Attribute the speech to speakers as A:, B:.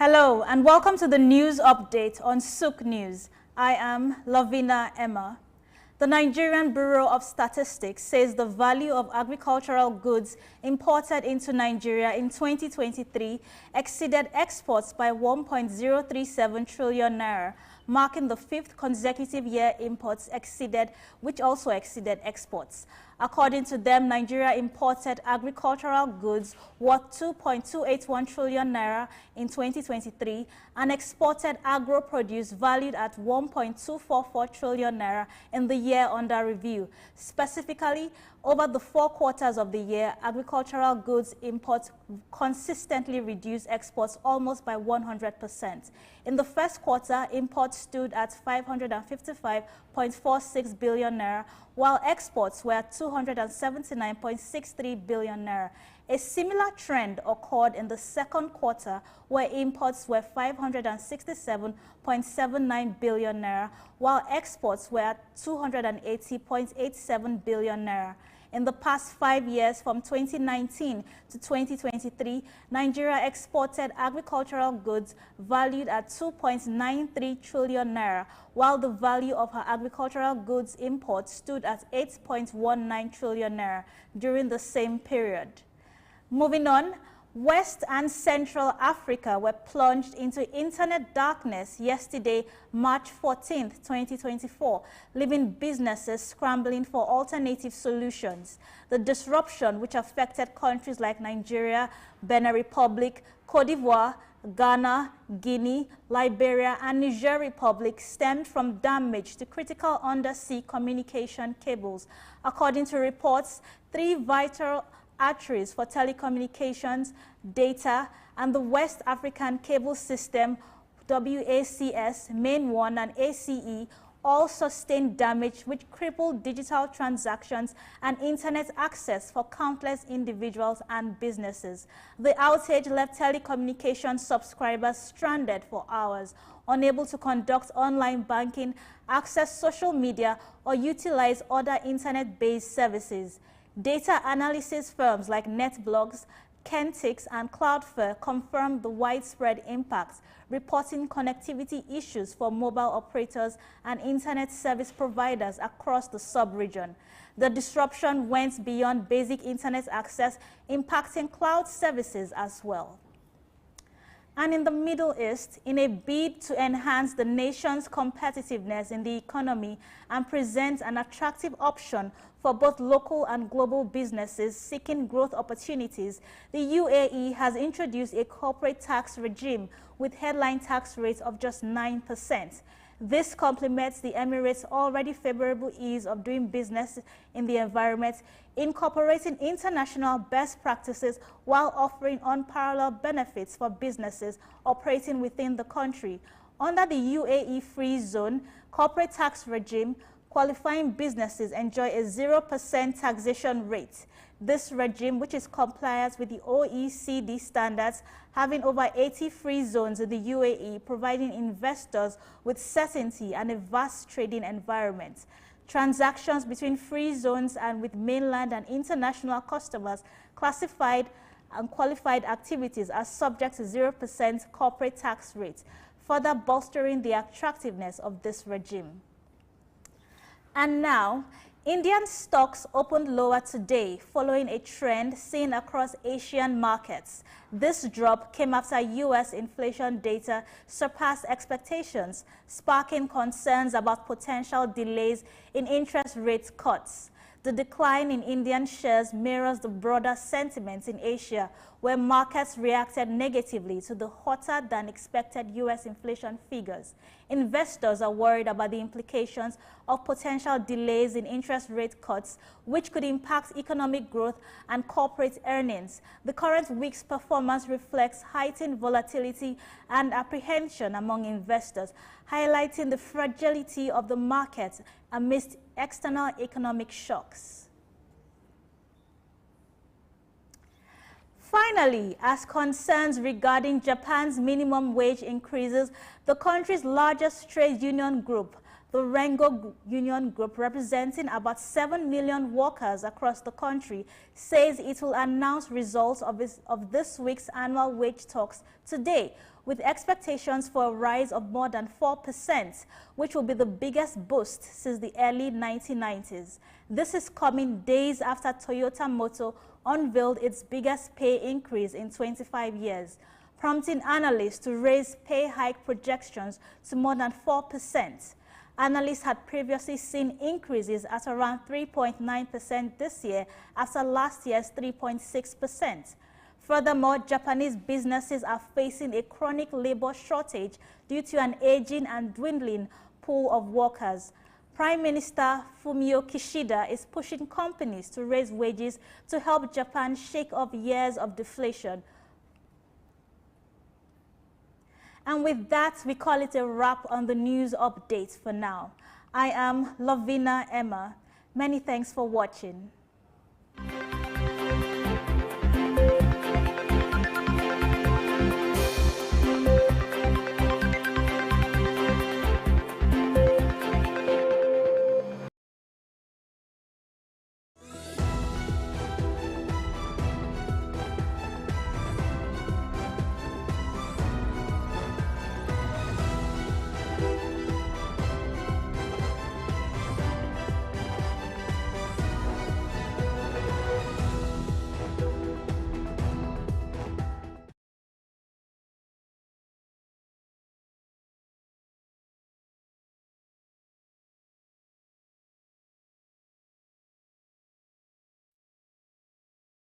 A: Hello and welcome to the news update on Souq News. I am Lavina Emma. The Nigerian Bureau of Statistics says the value of agricultural goods imported into Nigeria in 2023 exceeded exports by 1.037 trillion naira, marking the fifth consecutive year imports exceeded, which also exceeded exports. According to them, Nigeria imported agricultural goods worth 2.281 trillion naira in 2023 and exported agro-produce valued at 1.244 trillion naira in the year under review. Specifically, over the 4 quarters of the year, agricultural goods imports consistently reduced exports almost by 100%. In the first quarter, imports stood at 555.46 billion naira, while exports were 279.63 billion naira. A similar trend occurred in the second quarter, where imports were 567.79 billion naira, while exports were 280.87 billion naira. In the past 5 years, from 2019 to 2023, Nigeria exported agricultural goods valued at 2.93 trillion naira, while the value of her agricultural goods imports stood at 8.19 trillion naira during the same period. Moving on, West and Central Africa were plunged into internet darkness yesterday, March 14, 2024, leaving businesses scrambling for alternative solutions. The disruption, which affected countries like Nigeria, Benin Republic, Cote d'Ivoire, Ghana, Guinea, Liberia, and Niger Republic, stemmed from damage to critical undersea communication cables. According to reports, 3 vital arteries for telecommunications, data, and the West African Cable System, WACS, Main 1 and ACE, all sustained damage which crippled digital transactions and internet access for countless individuals and businesses. The outage left telecommunications subscribers stranded for hours, unable to conduct online banking, access social media, or utilize other internet-based services. Data analysis firms like NetBlocks, Kentix, and Cloudflare confirmed the widespread impacts, reporting connectivity issues for mobile operators and internet service providers across the sub-region. The disruption went beyond basic internet access, impacting cloud services as well. And in the Middle East, in a bid to enhance the nation's competitiveness in the economy and present an attractive option for both local and global businesses seeking growth opportunities, the UAE has introduced a corporate tax regime with headline tax rates of just 9%. This complements the Emirates' already favorable ease of doing business in the environment, incorporating international best practices while offering unparalleled benefits for businesses operating within the country. Under the UAE Free Zone corporate tax regime, qualifying businesses enjoy a 0% taxation rate. This regime, which is compliant with the OECD standards, having over 80 free zones in the UAE, providing investors with certainty and a vast trading environment. Transactions between free zones and with mainland and international customers, classified and qualified activities are subject to 0% corporate tax rates, further bolstering the attractiveness of this regime. And now, Indian stocks opened lower today following a trend seen across Asian markets. This drop came after U.S. inflation data surpassed expectations, sparking concerns about potential delays in interest rate cuts. The decline in Indian shares mirrors the broader sentiment in Asia, where markets reacted negatively to the hotter-than-expected U.S. inflation figures. Investors are worried about the implications of potential delays in interest rate cuts, which could impact economic growth and corporate earnings. The current week's performance reflects heightened volatility and apprehension among investors, highlighting the fragility of the market amidst external economic shocks. Finally, as concerns regarding Japan's minimum wage increases, the country's largest trade union group, The Rengo Union Group, representing about 7 million workers across the country, says it will announce results of this week's annual wage talks today, with expectations for a rise of more than 4%, which will be the biggest boost since the early 1990s. This is coming days after Toyota Motor unveiled its biggest pay increase in 25 years, prompting analysts to raise pay hike projections to more than 4%. Analysts had previously seen increases at around 3.9% this year after last year's 3.6%. Furthermore, Japanese businesses are facing a chronic labor shortage due to an aging and dwindling pool of workers. Prime Minister Fumio Kishida is pushing companies to raise wages to help Japan shake off years of deflation. And with that, we call it a wrap on the news updates for now. I am Lavina Emma. Many thanks for watching.